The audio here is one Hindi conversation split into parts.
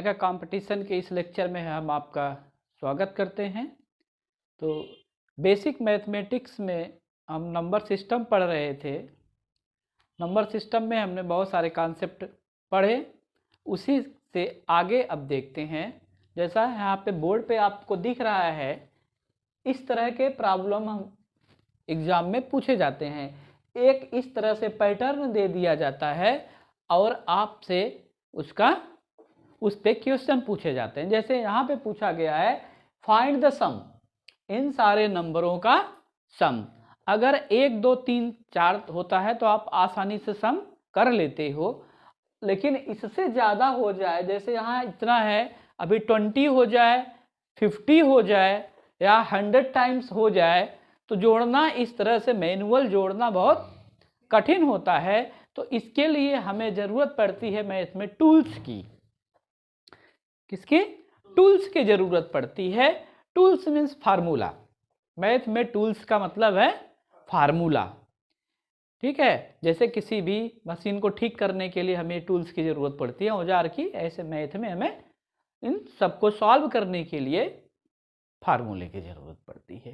का कंपटीशन के इस लेक्चर में हम आपका स्वागत करते हैं। तो बेसिक मैथमेटिक्स में हम नंबर सिस्टम पढ़ रहे थे। नंबर सिस्टम में हमने बहुत सारे कॉन्सेप्ट पढ़े, उसी से आगे अब देखते हैं। जैसा यहाँ पे बोर्ड पे आपको दिख रहा है, इस तरह के प्रॉब्लम हम एग्ज़ाम में पूछे जाते हैं। एक इस तरह से पैटर्न दे दिया जाता है और आपसे उस पे क्वेश्चन पूछे जाते हैं। जैसे यहाँ पे पूछा गया है फाइंड द सम, इन सारे नंबरों का सम। अगर 1 2 3 4 होता है तो आप आसानी से सम कर लेते हो, लेकिन इससे ज़्यादा हो जाए, जैसे यहाँ इतना है, अभी 20 हो जाए, 50 हो जाए या 100 टाइम्स हो जाए, तो जोड़ना इस तरह से मैनुअल जोड़ना बहुत कठिन होता है। तो इसके लिए हमें ज़रूरत पड़ती है मैथ में टूल्स की। किसकी? टूल्स की ज़रूरत पड़ती है। Tools means formula. मैथ में टूल्स का मतलब है फार्मूला, ठीक है। जैसे किसी भी मशीन को ठीक करने के लिए हमें टूल्स की ज़रूरत पड़ती है, औजार की, ऐसे मैथ में हमें इन सबको सॉल्व करने के लिए फार्मूले की ज़रूरत पड़ती है,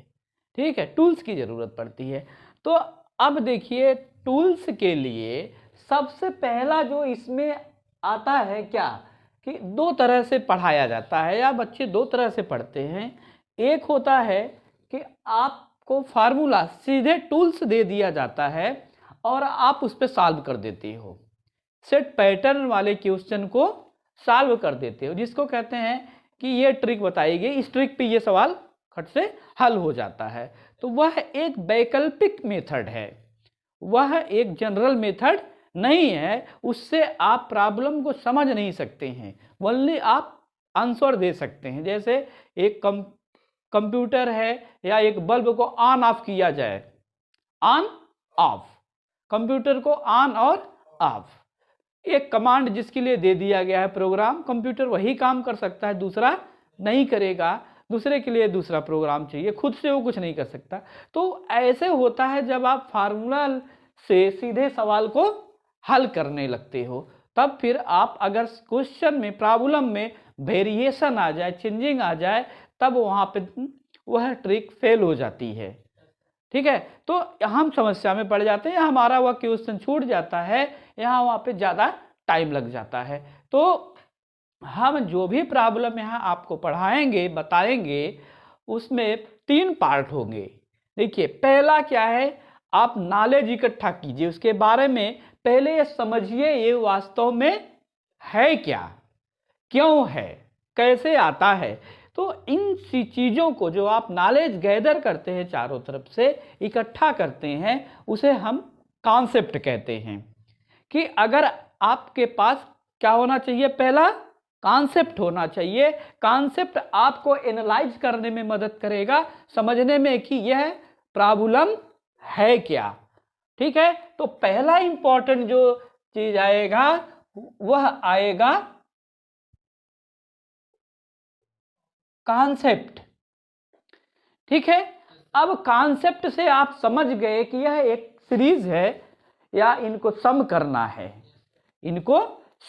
ठीक है, टूल्स की ज़रूरत पड़ती है। तो अब देखिए, टूल्स के लिए सबसे पहला जो इसमें आता है क्या, कि दो तरह से पढ़ाया जाता है या बच्चे दो तरह से पढ़ते हैं। एक होता है कि आपको फार्मूला सीधे टूल्स दे दिया जाता है और आप उस पर सॉल्व कर देते हो, सेट पैटर्न वाले क्वेश्चन को सॉल्व कर देते हो, जिसको कहते हैं कि ये ट्रिक बताई गई, इस ट्रिक पे ये सवाल खट से हल हो जाता है। तो वह एक वैकल्पिक मेथड है, वह एक जनरल मेथड नहीं है। उससे आप प्रॉब्लम को समझ नहीं सकते हैं, ओनली आप आंसर दे सकते हैं। जैसे एक कंप्यूटर है या एक बल्ब को ऑन ऑफ किया जाए, ऑन ऑफ, कंप्यूटर को ऑन और ऑफ, एक कमांड जिसके लिए दे दिया गया है प्रोग्राम, कंप्यूटर वही काम कर सकता है, दूसरा नहीं करेगा। दूसरे के लिए दूसरा प्रोग्राम चाहिए, खुद से वो कुछ नहीं कर सकता। तो ऐसे होता है जब आप फार्मूला से सीधे सवाल को हल करने लगते हो, तब फिर आप अगर क्वेश्चन में, प्रॉब्लम में वेरिएशन आ जाए, चेंजिंग आ जाए, तब वहाँ पे वह ट्रिक फेल हो जाती है, ठीक है। तो हम समस्या में पड़ जाते हैं, हमारा वह क्वेश्चन छूट जाता है, यहाँ वहाँ पे ज़्यादा टाइम लग जाता है। तो हम जो भी प्रॉब्लम यहाँ आपको पढ़ाएंगे, बताएंगे, उसमें 3 पार्ट होंगे। देखिए, पहला क्या है, आप नॉलेज इकट्ठा कीजिए, उसके बारे में पहले ये समझिए ये वास्तव में है क्या, क्यों है, कैसे आता है। तो इन सी चीज़ों को जो आप नॉलेज गैदर करते हैं, चारों तरफ से इकट्ठा करते हैं, उसे हम कॉन्सेप्ट कहते हैं। कि अगर आपके पास क्या होना चाहिए, पहला कॉन्सेप्ट होना चाहिए। कॉन्सेप्ट आपको एनालाइज करने में मदद करेगा, समझने में कि यह प्रॉब्लम है क्या, ठीक है। तो पहला इंपॉर्टेंट जो चीज आएगा वह आएगा कॉन्सेप्ट, ठीक है। अब कॉन्सेप्ट से आप समझ गए कि यह एक सीरीज है या इनको सम करना है, इनको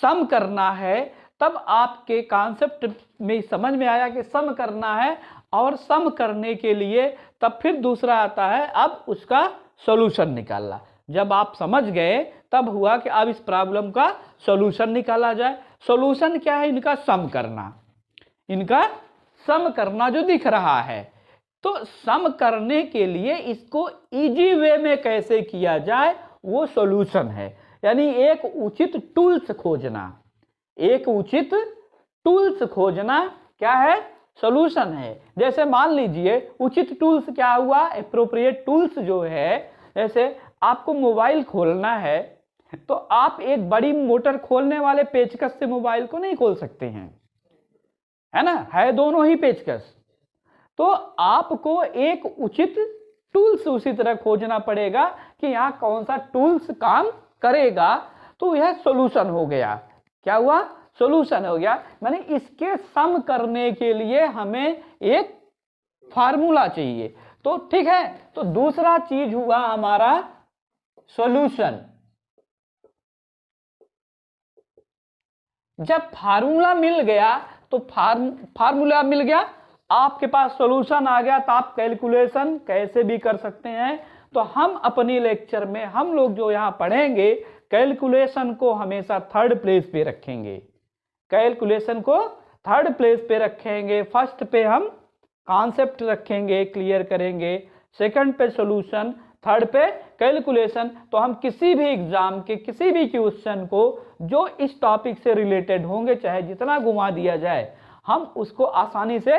सम करना है, तब आपके कॉन्सेप्ट में समझ में आया कि सम करना है, और सम करने के लिए तब फिर दूसरा आता है अब उसका सॉल्यूशन निकालना। जब आप समझ गए तब हुआ कि अब इस प्रॉब्लम का सॉल्यूशन निकाला जाए। सॉल्यूशन क्या है? इनका सम करना, इनका सम करना जो दिख रहा है। तो सम करने के लिए इसको इजी वे में कैसे किया जाए, वो सॉल्यूशन है। यानी एक उचित टूल्स खोजना, एक उचित टूल्स खोजना क्या है? सॉल्यूशन है। जैसे मान लीजिए उचित टूल्स क्या हुआ, एप्रोप्रिएट टूल्स जो है, जैसे आपको मोबाइल खोलना है तो आप एक बड़ी मोटर खोलने वाले पेचकस से मोबाइल को नहीं खोल सकते हैं, है ना, है दोनों ही पेचकस। तो आपको एक उचित टूल्स उसी तरह खोजना पड़ेगा कि यहां कौन सा टूल्स काम करेगा। तो यह सॉल्यूशन हो गया। क्या हुआ? सॉल्यूशन हो गया। माने इसके सम करने के लिए हमें एक फार्मूला चाहिए। तो ठीक है, तो दूसरा चीज हुआ हमारा सॉल्यूशन। जब फार्मूला मिल गया तो फार्मूला मिल गया, आपके पास सॉल्यूशन आ गया, तो आप कैलकुलेशन कैसे भी कर सकते हैं। तो हम अपनी लेक्चर में हम लोग जो यहाँ पढ़ेंगे कैलकुलेशन को हमेशा थर्ड प्लेस पे रखेंगे, कैलकुलेशन को थर्ड प्लेस पे रखेंगे। फर्स्ट पे हम कॉन्सेप्ट रखेंगे, क्लियर करेंगे, सेकंड पे सॉल्यूशन, थर्ड पे कैलकुलेशन। तो हम किसी भी एग्जाम के किसी भी क्वेश्चन को जो इस टॉपिक से रिलेटेड होंगे, चाहे जितना घुमा दिया जाए, हम उसको आसानी से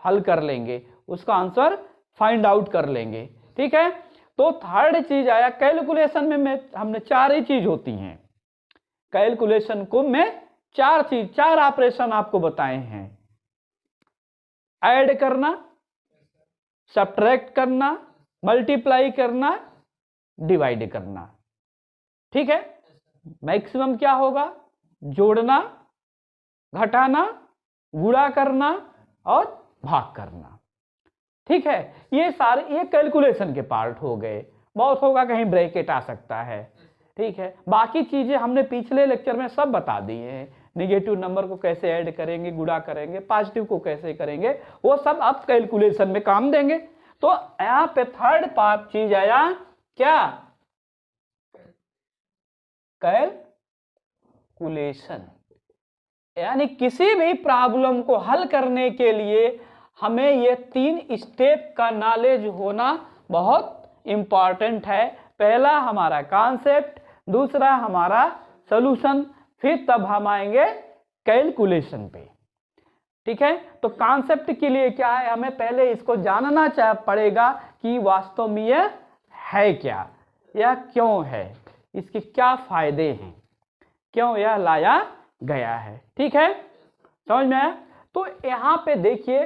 हल कर लेंगे, उसका आंसर फाइंड आउट कर लेंगे। ठीक है, तो थर्ड चीज आया कैलकुलेशन में हमने चार ही चीज होती हैं। कैलकुलेशन को में चार ऑपरेशन आपको बताए हैं, ऐड करना, सब्ट्रैक्ट करना, मल्टीप्लाई करना, डिवाइड करना। ठीक है, मैक्सिमम क्या होगा, जोड़ना, घटाना, गुणा करना और भाग करना। ठीक है, ये सारे ये कैलकुलेशन के पार्ट हो गए। बहुत होगा कहीं ब्रैकेट आ सकता है। ठीक है, बाकी चीजें हमने पिछले लेक्चर में सब बता दी हैं, निगेटिव नंबर को कैसे ऐड करेंगे, गुणा करेंगे, पॉजिटिव को कैसे करेंगे, वो सब आप कैलकुलेशन में काम देंगे। तो यहाँ पे थर्ड पार्ट चीज आया क्या, कैलकुलेशन। यानी किसी भी प्रॉब्लम को हल करने के लिए हमें ये तीन स्टेप का नॉलेज होना बहुत इंपॉर्टेंट है। पहला हमारा कॉन्सेप्ट, दूसरा हमारा सॉल्यूशन, फिर तब हम आएंगे कैलकुलेशन पे। ठीक है, तो कॉन्सेप्ट के लिए क्या है, हमें पहले इसको जानना पड़ेगा कि वास्तव में यह है क्या, यह क्यों है, इसके क्या फायदे हैं, क्यों यह लाया गया है। ठीक है, समझ में आया। तो यहां पे देखिए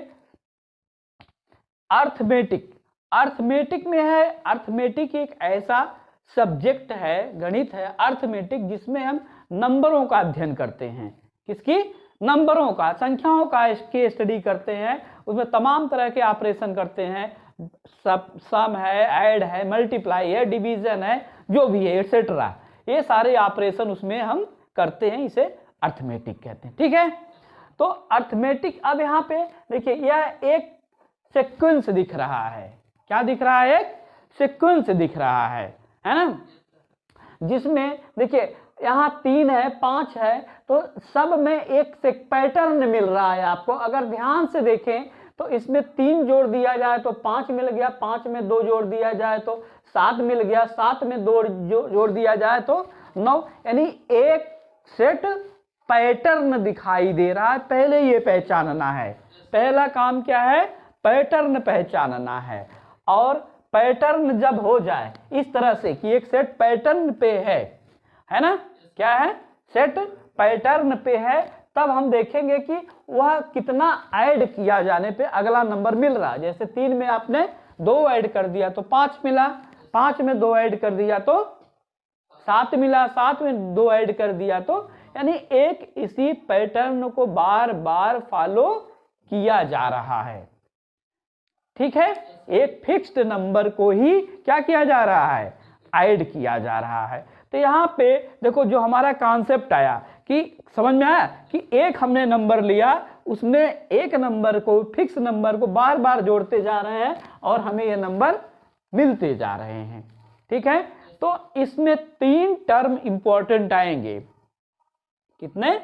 अर्थमेटिक, अर्थमेटिक में है, अर्थमेटिक एक ऐसा सब्जेक्ट है, गणित है अर्थमेटिक, जिसमें हम नंबरों का अध्ययन करते हैं। किसकी, नंबरों का, संख्याओं का के स्टडी करते हैं। उसमें तमाम तरह के ऑपरेशन करते हैं, सम है, ऐड है, मल्टीप्लाई है, डिवीजन है, जो भी है एटसेट्रा, ये सारे ऑपरेशन उसमें हम करते हैं, इसे अर्थमेटिक कहते हैं। ठीक है, तो अर्थमेटिक, अब यहाँ पे देखिए यह एक सीक्वेंस दिख रहा है, क्या दिख रहा है, एक सीक्वेंस दिख रहा है ना, जिसमें देखिए यहाँ 3 है, 5 है, तो सब में एक से पैटर्न मिल रहा है आपको। अगर ध्यान से देखें तो इसमें 3 जोड़ दिया जाए तो 5 मिल गया, 5 में 2 जोड़ दिया जाए तो 7 मिल गया, 7 में 2 जोड़ दिया जाए तो 9, यानी एक सेट पैटर्न दिखाई दे रहा है। पहले ये पहचानना है, पहला काम क्या है, पैटर्न पहचानना है। और पैटर्न जब हो जाए इस तरह से कि एक सेट पैटर्न पे है ना, क्या है, सेट पैटर्न पे है, तब हम देखेंगे कि वह कितना ऐड किया जाने पे अगला नंबर मिल रहा है। जैसे 3 में आपने 2 ऐड कर दिया तो 5 मिला, 5 में 2 ऐड कर दिया तो 7 मिला, 7 में 2 ऐड कर दिया तो, यानी एक इसी पैटर्न को बार बार फॉलो किया जा रहा है। ठीक है, एक फिक्स्ड नंबर को ही क्या किया जा रहा है, ऐड किया जा रहा है। तो यहाँ पे देखो जो हमारा कॉन्सेप्ट आया कि समझ में आया कि एक हमने नंबर लिया, उसमें एक नंबर को, फिक्स नंबर को बार बार जोड़ते जा रहे हैं और हमें ये नंबर मिलते जा रहे हैं। ठीक है, तो इसमें 3 टर्म इंपॉर्टेंट आएंगे। कितने,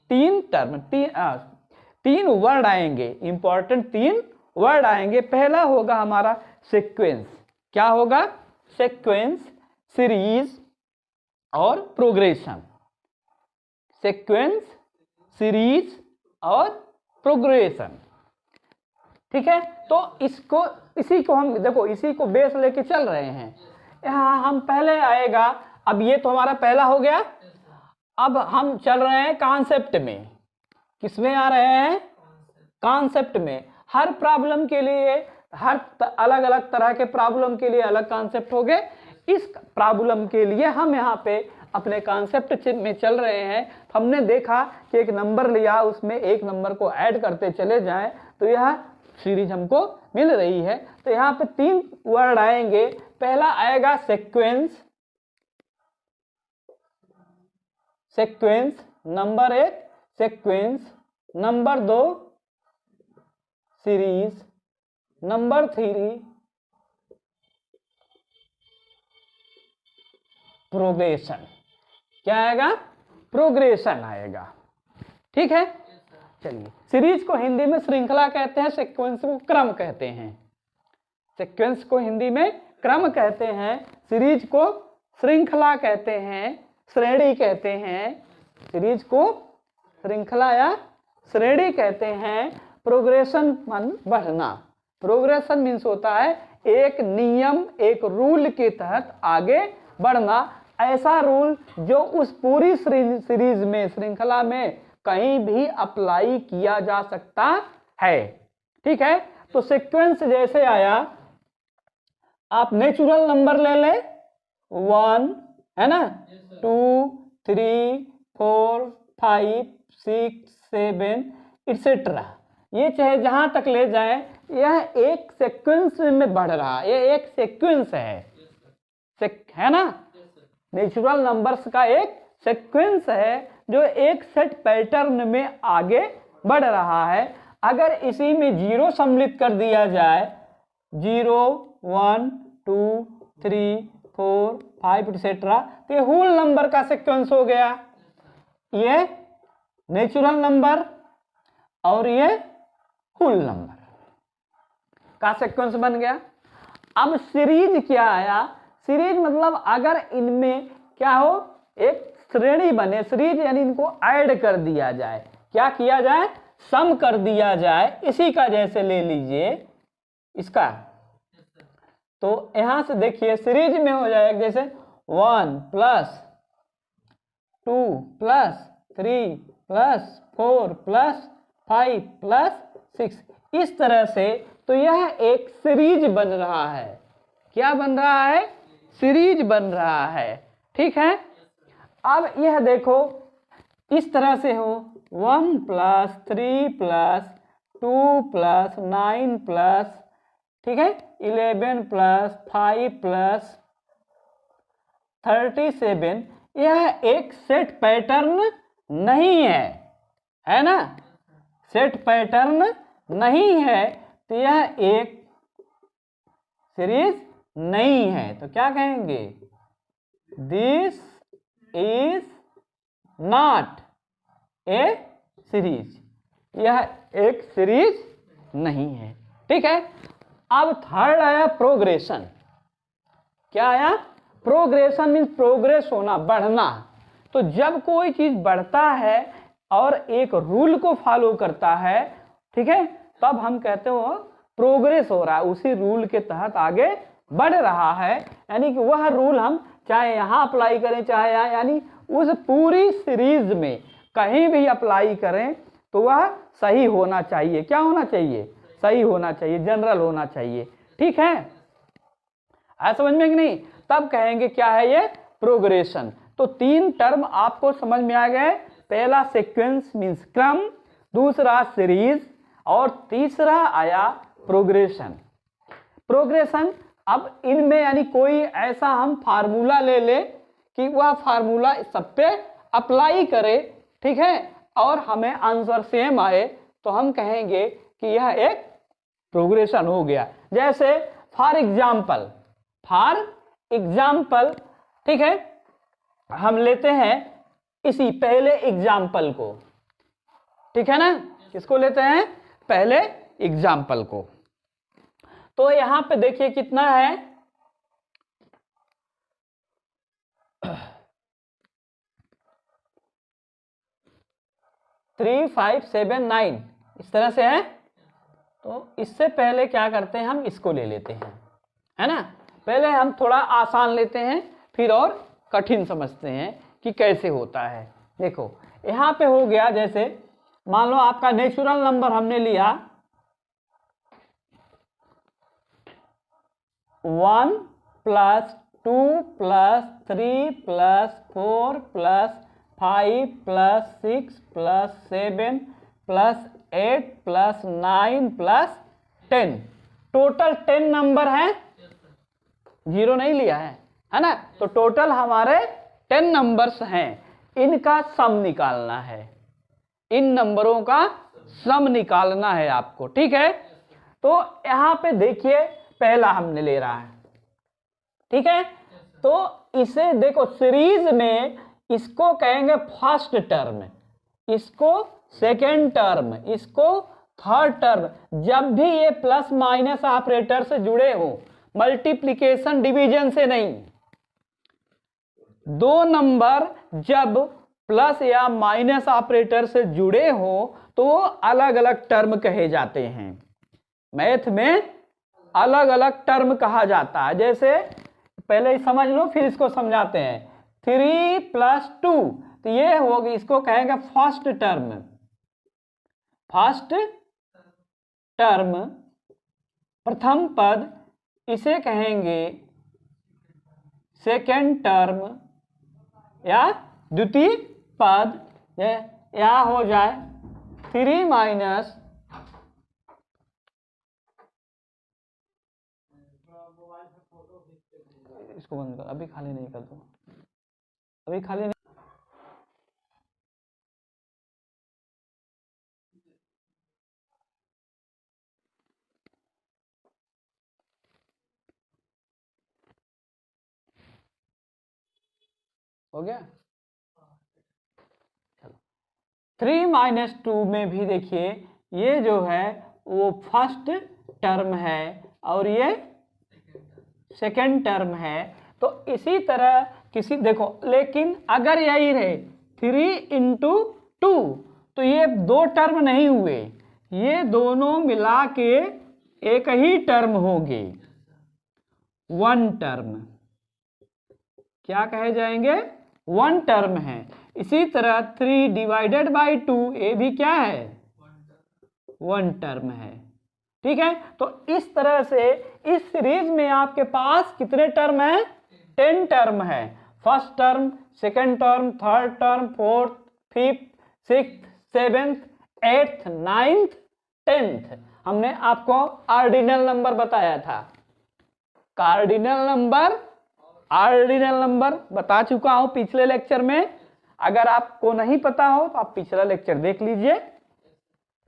3 टर्म, 3 वर्ड आएंगे इंपॉर्टेंट, 3 वर्ड आएंगे। पहला होगा हमारा सीक्वेंस, क्या होगा, सीक्वेंस, सीरीज और प्रोग्रेशन। सीक्वेंस, सीरीज और प्रोग्रेशन। ठीक है, तो इसको, इसी को हम देखो, इसी को बेस लेके चल रहे हैं। यहाँ हम पहले आएगा, अब ये तो हमारा पहला हो गया। अब हम चल रहे हैं कॉन्सेप्ट में। किसमें आ रहे हैं, कॉन्सेप्ट में। हर प्रॉब्लम के लिए, हर अलग अलग तरह के प्रॉब्लम के लिए अलग कॉन्सेप्ट हो गए। इस प्रॉब्लम के लिए हम यहाँ पे अपने कॉन्सेप्ट में चल रहे हैं। हमने देखा कि एक नंबर लिया, उसमें एक नंबर को ऐड करते चले जाएं तो यह सीरीज हमको मिल रही है। तो यहाँ पे 3 वर्ड आएंगे। पहला आएगा sequence, sequence, number 1 sequence, number 2 series, number 3 progression. क्या आएगा? प्रोग्रेशन आएगा। ठीक है, चलिए। सीरीज को हिंदी में श्रृंखला कहते हैं, सीक्वेंस को क्रम कहते हैं। सीक्वेंस को हिंदी में क्रम कहते हैं, सीरीज को श्रृंखला कहते हैं, श्रेणी कहते हैं। सीरीज को श्रृंखला या श्रेणी कहते हैं। प्रोग्रेशन मन बढ़ना। प्रोग्रेशन मीन्स होता है एक नियम, एक रूल के तहत आगे बढ़ना। ऐसा रूल जो उस पूरी सीरीज में, श्रृंखला में कहीं भी अप्लाई किया जा सकता है। ठीक है, तो सीक्वेंस जैसे आया, आप नेचुरल नंबर ले ले, 1 है ना, 2 3 4 5 6 7 एक्सेट्रा, ये चाहे जहां तक ले जाए, यह एक सीक्वेंस में बढ़ रहा है। ये एक सीक्वेंस है ना। नेचुरल नंबर्स का एक सीक्वेंस है जो एक सेट पैटर्न में आगे बढ़ रहा है। अगर इसी में 0 सम्मिलित कर दिया जाए, 0 1 2 3 4 5 एक्सेट्रा, तो ये होल नंबर का सीक्वेंस हो गया। ये नेचुरल नंबर और ये होल नंबर का सीक्वेंस बन गया। अब सीरीज क्या आया? सीरीज मतलब अगर इनमें क्या हो, एक श्रेणी बने। सीरीज यानी इनको ऐड कर दिया जाए। क्या किया जाए? सम कर दिया जाए। इसी का जैसे ले लीजिए इसका, तो यहां से देखिए सीरीज में हो जाएगा जैसे 1 + 2 + 3 + 4 + 5 + 6, इस तरह से। तो यह एक सीरीज बन रहा है। क्या बन रहा है? सीरीज बन रहा है। ठीक है, अब यह देखो इस तरह से हो, 1 + 3 + 2 + 9 +, ठीक है, 11 + 5 + 37। यह एक सेट पैटर्न नहीं है ना। सेट पैटर्न नहीं है, तो यह एक सीरीज नहीं है। तो क्या कहेंगे? This is not a series. यह एक सीरीज नहीं है। ठीक है, अब थर्ड आया प्रोग्रेशन। क्या आया? प्रोग्रेशन मीन्स प्रोग्रेस होना, बढ़ना। तो जब कोई चीज बढ़ता है और एक रूल को फॉलो करता है, ठीक है, तब हम कहते हो प्रोग्रेस हो रहा है, उसी रूल के तहत आगे बढ़ रहा है। यानी कि वह रूल हम चाहे यहाँ अप्लाई करें चाहे यहाँ, यानी उस पूरी सीरीज में कहीं भी अप्लाई करें तो वह सही होना चाहिए। क्या होना चाहिए? सही होना चाहिए, जनरल होना चाहिए। ठीक है, आया समझ में कि नहीं? तब कहेंगे क्या है ये? प्रोग्रेशन। तो 3 टर्म आपको समझ में आ गए। पहला सीक्वेंस मीन्स क्रम, दूसरा सीरीज, और तीसरा आया प्रोग्रेशन। प्रोग्रेशन, अब इनमें यानी कोई ऐसा हम फार्मूला ले ले कि वह फार्मूला सब पे अप्लाई करे, ठीक है, और हमें आंसर सेम आए, तो हम कहेंगे कि यह एक प्रोग्रेशन हो गया। जैसे फॉर एग्जाम्पल, ठीक है, हम लेते हैं इसी पहले एग्जाम्पल को। ठीक है ना, किसको लेते हैं? पहले एग्जाम्पल को। तो यहां पे देखिए कितना है, 3 5 7 9 इस तरह से है। तो इससे पहले क्या करते हैं, हम इसको ले लेते हैं, है ना। पहले हम थोड़ा आसान लेते हैं, फिर और कठिन समझते हैं कि कैसे होता है। देखो यहाँ पे हो गया, जैसे मान लो आपका नेचुरल नंबर हमने लिया 1 + 2 + 3 + 4 + 5 + 6 + 7 + 8 + 9 + 10। टोटल 10 नंबर है, 0 नहीं लिया है ना। तो टोटल हमारे 10 नंबर्स हैं। इनका सम निकालना है, इन नंबरों का सम निकालना है आपको, ठीक है। तो यहां पे देखिए पहला हमने ले रहा है, ठीक है। तो इसे देखो सीरीज में इसको कहेंगे फर्स्ट टर्म, इसको सेकेंड टर्म, इसको थर्ड टर्म। जब भी ये प्लस माइनस ऑपरेटर से जुड़े हो, मल्टीप्लिकेशन डिवीजन से नहीं, दो नंबर जब प्लस या माइनस ऑपरेटर से जुड़े हो तो वो अलग अलग टर्म कहे जाते हैं। मैथ में अलग अलग टर्म कहा जाता है। जैसे पहले समझ लो फिर इसको समझाते हैं। 3 + 2 तो ये होगी, इसको कहेंगे फर्स्ट टर्म, फर्स्ट टर्म प्रथम पद, इसे कहेंगे सेकेंड टर्म या द्वितीय पद। या हो जाए 3 माइनस इसको बंद कर, अभी खाली नहीं कर दो, अभी खाली नहीं। हो गया। चलो 3 - 2 में भी देखिए ये जो है वो फर्स्ट टर्म है और ये सेकेंड टर्म है। तो इसी तरह किसी देखो, लेकिन अगर यही रहे 3 × 2 तो ये दो टर्म नहीं हुए, ये दोनों मिला के एक ही टर्म होगी, वन टर्म। क्या कहे जाएंगे? वन टर्म है। इसी तरह 3 ÷ 2 ये भी क्या है? वन टर्म है, ठीक है। तो इस तरह से इस सीरीज में आपके पास कितने टर्म है? 10 टर्म है। First term, second term, third term, fourth, fifth, sixth, seventh, eighth, ninth, 10th। हमने आपको ऑर्डिनल नंबर बताया था, कार्डिनल नंबर, ऑर्डिनल नंबर बता चुका हूं पिछले लेक्चर में। अगर आपको नहीं पता हो तो आप पिछला लेक्चर देख लीजिए,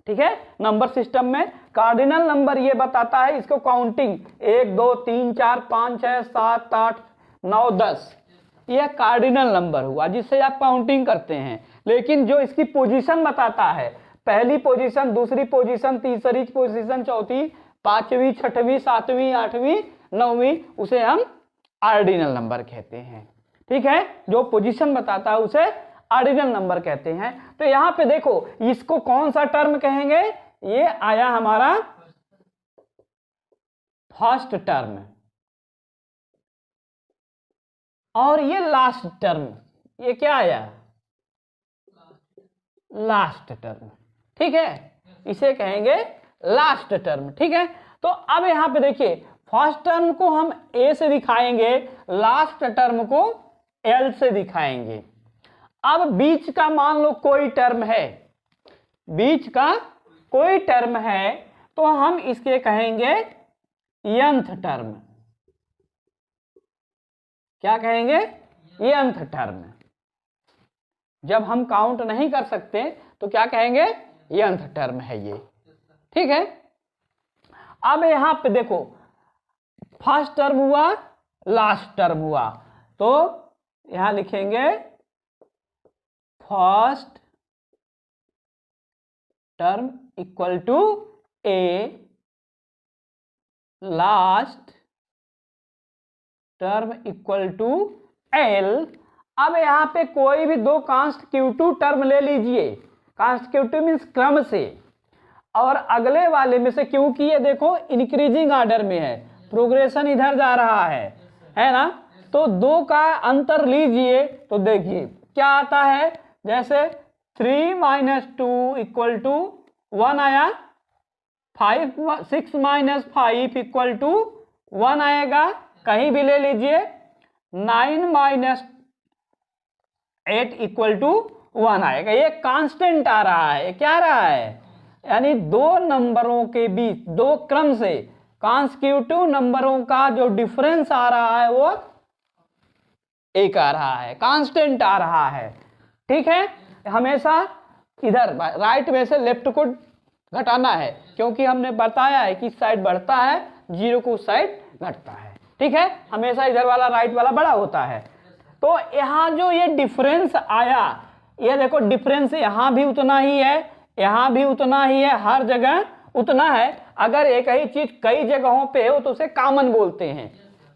ठीक है। नंबर सिस्टम में कार्डिनल नंबर ये बताता है, इसको काउंटिंग 1 2 3 4 5 6 7 8 9 10, यह कार्डिनल नंबर हुआ जिससे आप काउंटिंग करते हैं। लेकिन जो इसकी पोजीशन बताता है, पहली पोजीशन, दूसरी पोजीशन, तीसरी पोजीशन, चौथी, पांचवी, छठवीं, सातवीं, आठवीं, नौवीं, उसे हम ऑर्डिनल नंबर कहते हैं, ठीक है। जो पोजीशन बताता है उसे ऑर्डिनल नंबर कहते हैं। तो यहां पे देखो इसको कौन सा टर्म कहेंगे? ये आया हमारा फर्स्ट टर्म और ये लास्ट टर्म, ये क्या आया? लास्ट टर्म, ठीक है। इसे कहेंगे लास्ट टर्म, ठीक है। तो अब यहां पे देखिए फर्स्ट टर्म को हम ए से दिखाएंगे, लास्ट टर्म को एल से दिखाएंगे। अब बीच का मान लो कोई टर्म है, बीच का कोई टर्म है तो हम इसके कहेंगे nth टर्म। क्या कहेंगे? nth term. जब हम काउंट नहीं कर सकते तो क्या कहेंगे? nth टर्म है ये, ठीक है। अब यहां पे देखो फर्स्ट टर्म हुआ, लास्ट टर्म हुआ, तो यहां लिखेंगे first term equal to A, last term equal to L. अब यहां पे कोई भी दो कॉन्स्टिट्यूटिव टर्म ले लीजिए, कॉन्स्टिट्यूटिव मीन्स क्रम से, और अगले वाले में से, क्योंकि ये देखो इंक्रीजिंग ऑर्डर में है, प्रोग्रेशन इधर जा रहा है ना। तो दो का अंतर लीजिए तो देखिए क्या आता है। जैसे 3 - 2 = 1 आया, 6 - 5 = 1 आएगा, कहीं भी ले लीजिए। 9 - 8 = 1 आएगा। ये कांस्टेंट आ रहा है, क्या आ रहा है? यानी दो नंबरों के बीच, दो क्रम से कॉन्स्टिट्यूटिव नंबरों का जो डिफरेंस आ रहा है वो एक आ रहा है, कांस्टेंट आ रहा है। ठीक है, हमेशा इधर राइट में से लेफ्ट को घटाना है, क्योंकि हमने बताया है कि इस साइड बढ़ता है, जीरो को उस साइड घटता है। ठीक है, हमेशा इधर वाला राइट वाला बड़ा होता है। तो यहाँ जो ये डिफरेंस आया, ये देखो डिफरेंस यहाँ भी उतना ही है, यहाँ भी उतना ही है, हर जगह उतना है। अगर एक ही चीज कई जगहों पे हो तो उसे कॉमन बोलते हैं।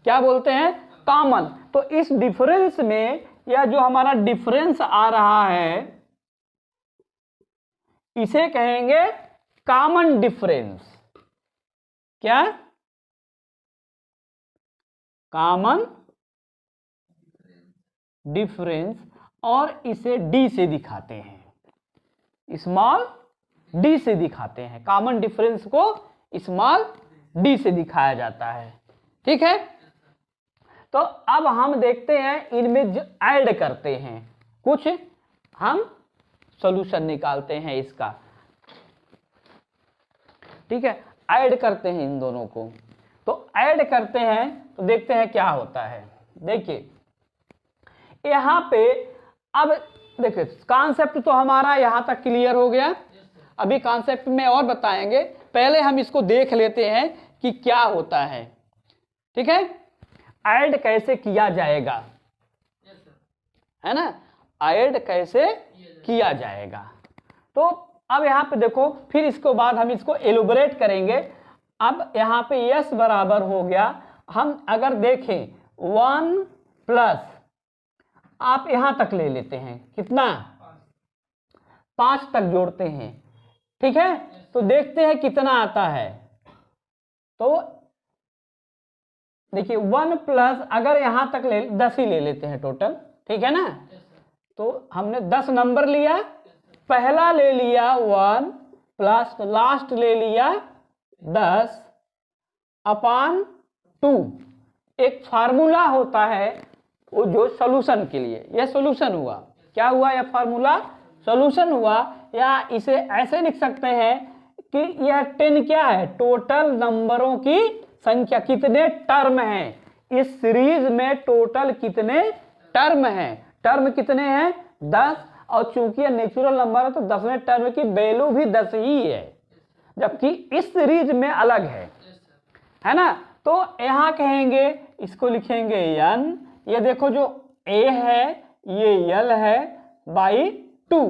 क्या बोलते हैं? कॉमन। तो इस डिफरेंस में या जो हमारा डिफरेंस आ रहा है इसे कहेंगे कॉमन डिफरेंस। क्या? Common difference. और इसे डी से दिखाते हैं, स्मॉल डी से दिखाते हैं। कॉमन डिफरेंस को स्मॉल डी से दिखाया जाता है। ठीक है, तो अब हम देखते हैं इनमें जो ऐड करते हैं, कुछ हम सॉल्यूशन निकालते हैं इसका। ठीक है, ऐड करते हैं इन दोनों को। तो ऐड करते हैं तो देखते हैं क्या होता है। देखिए यहां पे अब देखिए कॉन्सेप्ट तो हमारा यहां तक क्लियर हो गया। अभी कॉन्सेप्ट में और बताएंगे, पहले हम इसको देख लेते हैं कि क्या होता है। ठीक है, ऐड कैसे किया जाएगा, है ना, ऐड कैसे किया जाएगा। तो अब यहाँ पे देखो, फिर इसके बाद हम इसको एलोबरेट करेंगे। अब यहाँ पे यस बराबर हो गया, हम अगर देखें 1 प्लस, आप यहां तक ले लेते हैं, कितना? 5 तक जोड़ते हैं। ठीक है, तो देखते हैं कितना आता है। तो देखिए 1 प्लस, अगर यहां तक 10 ही ले लेते हैं टोटल। ठीक है ना, तो हमने 10 नंबर लिया, पहला ले लिया 1 प्लस लास्ट ले लिया 10 अपान 2। एक फार्मूला होता है वो जो सॉल्यूशन के लिए, यह सॉल्यूशन हुआ। क्या हुआ? यह फार्मूला सॉल्यूशन हुआ। या इसे ऐसे लिख सकते हैं कि यह 10 क्या है? टोटल नंबरों की संख्या, कितने टर्म हैं इस सीरीज में, टोटल कितने टर्म हैं। टर्म कितने हैं? 10। और चूंकि यह नेचुरल नंबर है तो 10वें टर्म की वैल्यू भी 10 ही है, जबकि इस सीरीज में अलग है ना। तो यहां कहेंगे, इसको लिखेंगे n। ये देखो जो a है ये l है बाई 2।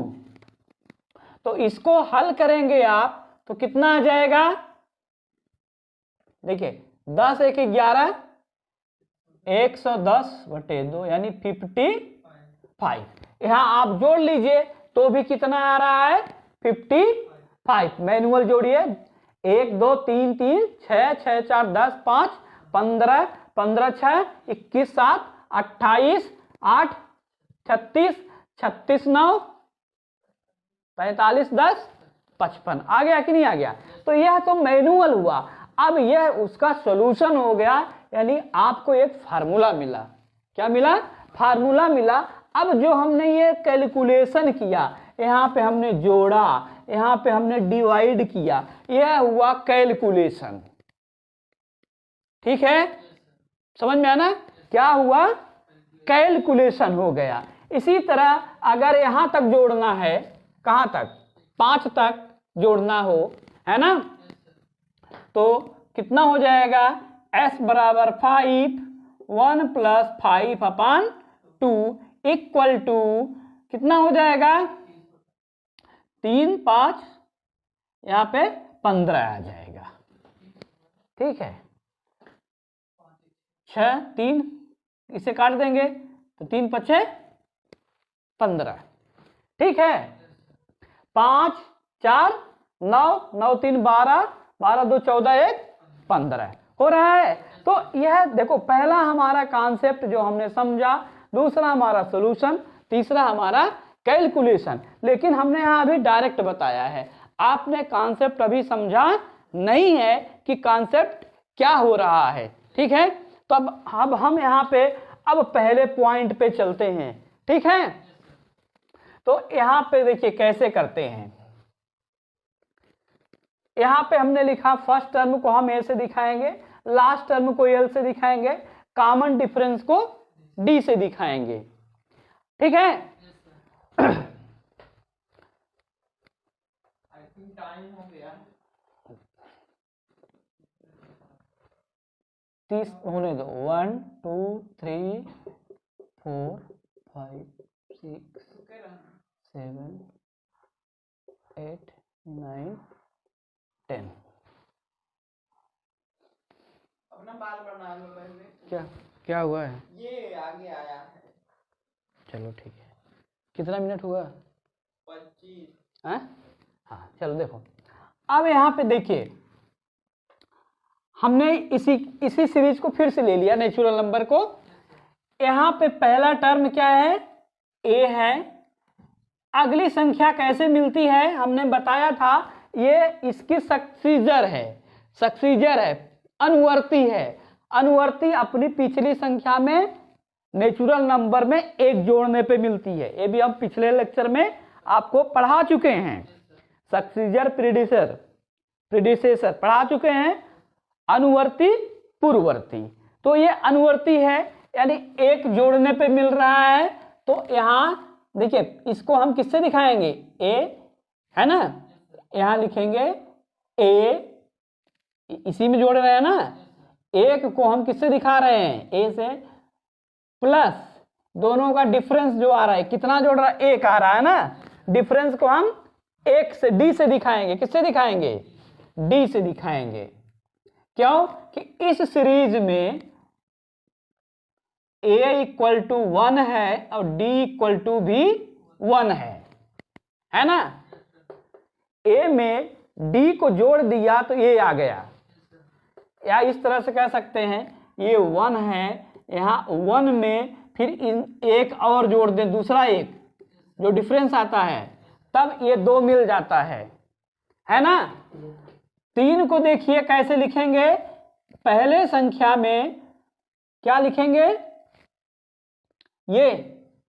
तो इसको हल करेंगे आप तो कितना आ जाएगा? देखिए 10 1 11, 110/2 यानी 55। यहां आप जोड़ लीजिए तो भी कितना आ रहा है? 55। मैनुअल जोड़िए, 1 2 3 3 6 6 4 10 5 15 15 6 21 7 28 8 36 36 9 45 10 55। आ गया कि नहीं आ गया? तो यह तो मैनुअल हुआ। अब यह उसका सॉल्यूशन हो गया, यानी आपको एक फार्मूला मिला। क्या मिला? फार्मूला मिला। अब जो हमने ये कैलकुलेशन किया, यहाँ पे हमने जोड़ा, यहाँ पे हमने डिवाइड किया, यह हुआ कैलकुलेशन। ठीक है, समझ में आना? क्या हुआ? कैलकुलेशन हो गया। इसी तरह अगर यहां तक जोड़ना है, कहां तक? 5 तक जोड़ना हो, है ना, तो कितना हो जाएगा? s बराबर 5, 1 प्लस 5/2 इक्वल टू कितना हो जाएगा? 3 5, यहाँ पे 15 आ जाएगा। ठीक है, 6 3 इसे काट देंगे तो 3 5 15। ठीक है, 5 4 9 9 3 12 12 2 14 1 15 हो रहा है। तो यह देखो, पहला हमारा कॉन्सेप्ट जो हमने समझा, दूसरा हमारा सॉल्यूशन, तीसरा हमारा कैलकुलेशन। लेकिन हमने यहाँ अभी डायरेक्ट बताया है, आपने कॉन्सेप्ट अभी समझा नहीं है कि कॉन्सेप्ट क्या हो रहा है। ठीक है, तो अब हम यहाँ पे अब पहले पॉइंट पे चलते हैं। ठीक है, तो यहाँ पे देखिए कैसे करते हैं। यहाँ पे हमने लिखा फर्स्ट टर्म को हम ए से दिखाएंगे, लास्ट टर्म को एल से दिखाएंगे, कॉमन डिफरेंस को डी से दिखाएंगे। ठीक है, टाइम हो गया, 30 होने दो। 1 2 3 4 5 6 7 8 9 10। अपना बाल बना लो पहले। क्या हुआ है? ये आगे आया है। चलो ठीक है। कितना मिनट हुआ? 25। हाँ, चलो देखो, अब यहाँ पे देखिए, हमने इसी सीरीज को फिर से ले लिया, नेचुरल नंबर को। यहाँ पे पहला टर्म क्या है? ए है। अगली संख्या कैसे मिलती है हमने बताया था, ये इसकी सक्सीजर है, अनुवर्ती है। अनुवर्ती अपनी पिछली संख्या में नेचुरल नंबर में एक जोड़ने पे मिलती है। ये भी हम पिछले लेक्चर में आपको पढ़ा चुके हैं। सक्सीजर प्रीडिसेसर पढ़ा चुके हैं, अनुवर्ती पूर्ववर्ती। तो ये अनुवर्ती है, यानी एक जोड़ने पे मिल रहा है। तो यहां देखिए, इसको हम किससे दिखाएंगे? ए है ना, यहां लिखेंगे ए, इसी में जोड़ रहे हैं ना। एक को हम किससे दिखा रहे हैं? ए से, प्लस दोनों का डिफरेंस जो आ रहा है, कितना जोड़ रहा है? एक आ रहा है ना। डिफरेंस को हम एक से, डी से दिखाएंगे। किससे दिखाएंगे? डी से दिखाएंगे। क्यों? कि इस सीरीज में a इक्वल टू 1 है और d इक्वल टू भी 1 है ना। a में d को जोड़ दिया तो ये आ गया, या इस तरह से कह सकते हैं, ये 1 है, यहाँ 1 में फिर इन एक और जोड़ दें, दूसरा एक जो डिफरेंस आता है, तब ये 2 मिल जाता है ना। 3 को देखिए कैसे लिखेंगे? पहले संख्या में क्या लिखेंगे? ये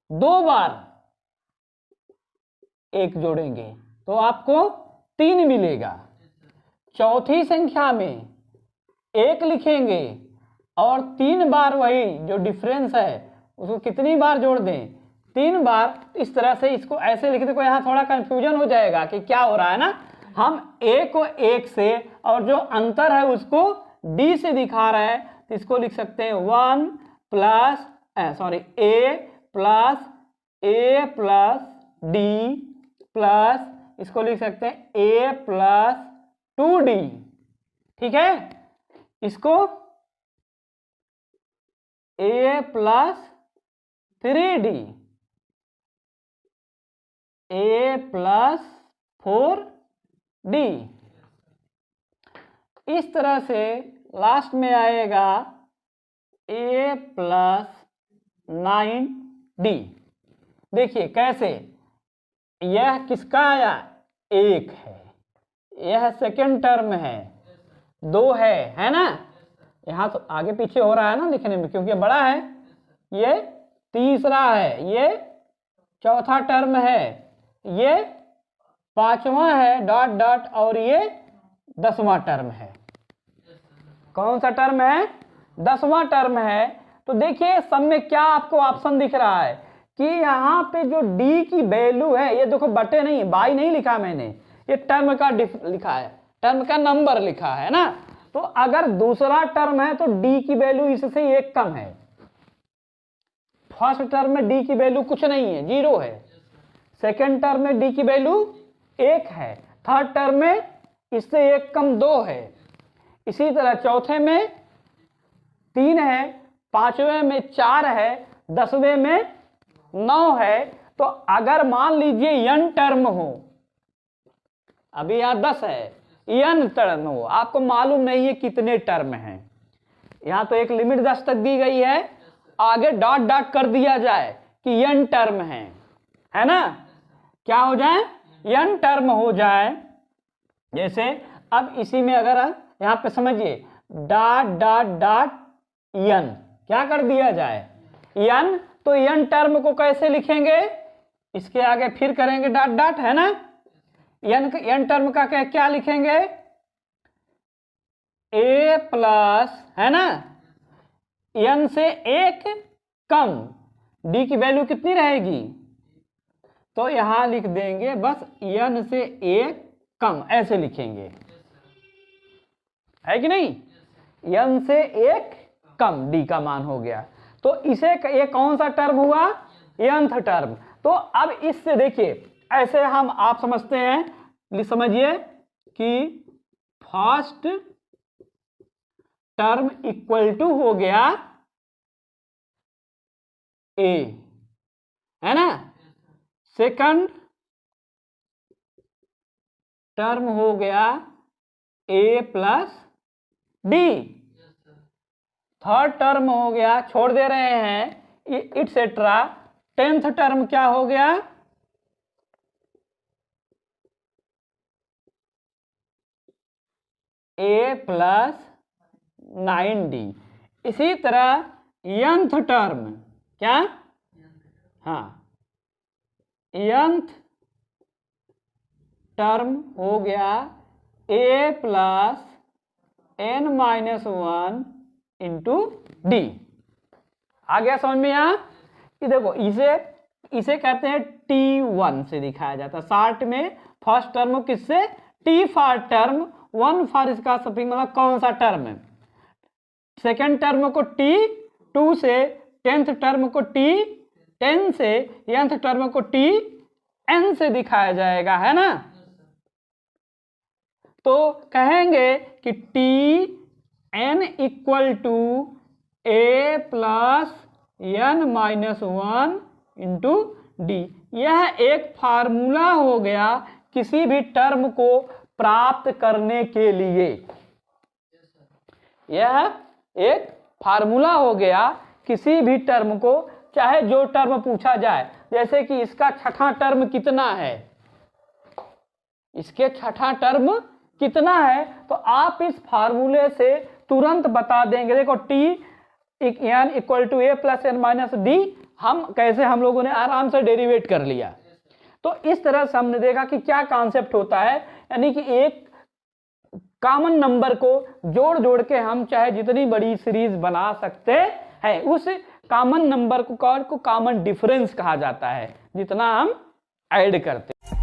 2 बार एक जोड़ेंगे तो आपको 3 मिलेगा। चौथी संख्या में 1 लिखेंगे और 3 बार वही जो डिफरेंस है उसको कितनी बार जोड़ दें? 3 बार। इस तरह से इसको ऐसे लिखते को यहाँ थोड़ा कंफ्यूजन हो जाएगा कि क्या हो रहा है ना। हम a को 1 से और जो अंतर है उसको d से दिखा रहे हैं, तो इसको लिख सकते हैं 1 plus a plus d plus, इसको लिख सकते हैं a प्लस 2d। ठीक है, इसको a plus 3d, a plus 4d। इस तरह से लास्ट में आएगा a प्लस 9d। देखिए कैसे, यह किसका आया? 1 है, यह सेकेंड टर्म है, 2 है ना। यहाँ तो आगे पीछे हो रहा है ना लिखने में, क्योंकि बड़ा है। ये तीसरा है, ये चौथा टर्म है, ये 5वां है डॉट डॉट, और ये 10वां टर्म है। कौन सा टर्म है? 10वां टर्म है। तो देखिए सब में क्या आपको ऑप्शन दिख रहा है कि यहाँ पे जो d की वैल्यू है, ये देखो बटे नहीं, बाई नहीं लिखा मैंने, ये टर्म का लिखा है, टर्म का नंबर लिखा है ना। तो अगर दूसरा टर्म है तो d की वैल्यू इससे 1 कम है। फर्स्ट टर्म में d की वैल्यू कुछ नहीं है, 0 है। सेकेंड टर्म में d की वैल्यू 1 है। थर्ड टर्म में इससे 1 कम 2 है। इसी तरह चौथे में 3 है, 5वें में 4 है, 10वें में 9 है। तो अगर मान लीजिए n टर्म हो, अभी यहाँ 10 है, n टर्म हो, आपको मालूम नहीं है कितने टर्म हैं, यहाँ तो एक लिमिट 10 तक दी गई है, आगे डॉट डॉट कर दिया जाए कि n टर्म है ना। क्या हो जाए? n टर्म हो जाए। जैसे अब इसी में अगर यहाँ पे समझिए, डॉट डॉट डॉट n, क्या कर दिया जाए? n। तो n टर्म को कैसे लिखेंगे? इसके आगे फिर करेंगे डॉट डॉट, है ना। n टर्म का क्या लिखेंगे? a प्लस, है ना, n से 1 कम, d की वैल्यू कितनी रहेगी? तो यहां लिख देंगे बस n से 1 कम, ऐसे लिखेंगे, है कि नहीं? n से एक कम d का मान हो गया, तो इसे ये कौन सा टर्म हुआ? nth term. तो अब इससे देखिए, ऐसे हम आप समझते हैं, समझिए कि फर्स्ट टर्म इक्वल टू हो गया a, है ना? सेकंड टर्म हो गया a plus d, third term हो गया, छोड़ दे रहे हैं इटसेट्रा, 10th टर्म क्या हो गया? a plus 9d। इसी तरह nth टर्म क्या? हाँ, nth टर्म हो गया a plus n minus 1 into d. आ गया समझ में? यहाँ ये देखो, इसे कहते हैं T1 से दिखाया जाता है। शॉर्ट में फर्स्ट टर्म किससे? T फॉर टर्म, 1 फॉर इसका सफिक्स मतलब कौन सा टर्म है। सेकेंड टर्म को T2 से, 10th टर्म को T10 से, nth टर्म को Tn से दिखाया जाएगा, है ना? तो कहेंगे कि Tn equal to a plus n minus 1 into D. यह एक फार्मूला हो गया किसी भी टर्म को प्राप्त करने के लिए। यह एक फार्मूला हो गया किसी भी टर्म को, चाहे जो टर्म पूछा जाए। जैसे कि इसका छठा टर्म कितना है, इसके छठा टर्म कितना है, तो आप इस फार्मूले से तुरंत बता देंगे। देखो Tn equal to a plus n minus D, हम लोगों ने आराम से डेरिवेट कर लिया। तो इस तरह से हमने देखा कि क्या कॉन्सेप्ट होता है, यानी कि एक कॉमन नंबर को जोड़ जोड़ के हम चाहे जितनी बड़ी सीरीज बना सकते हैं। उस कॉमन नंबर को कॉमन डिफरेंस कहा जाता है, जितना हम ऐड करते हैं।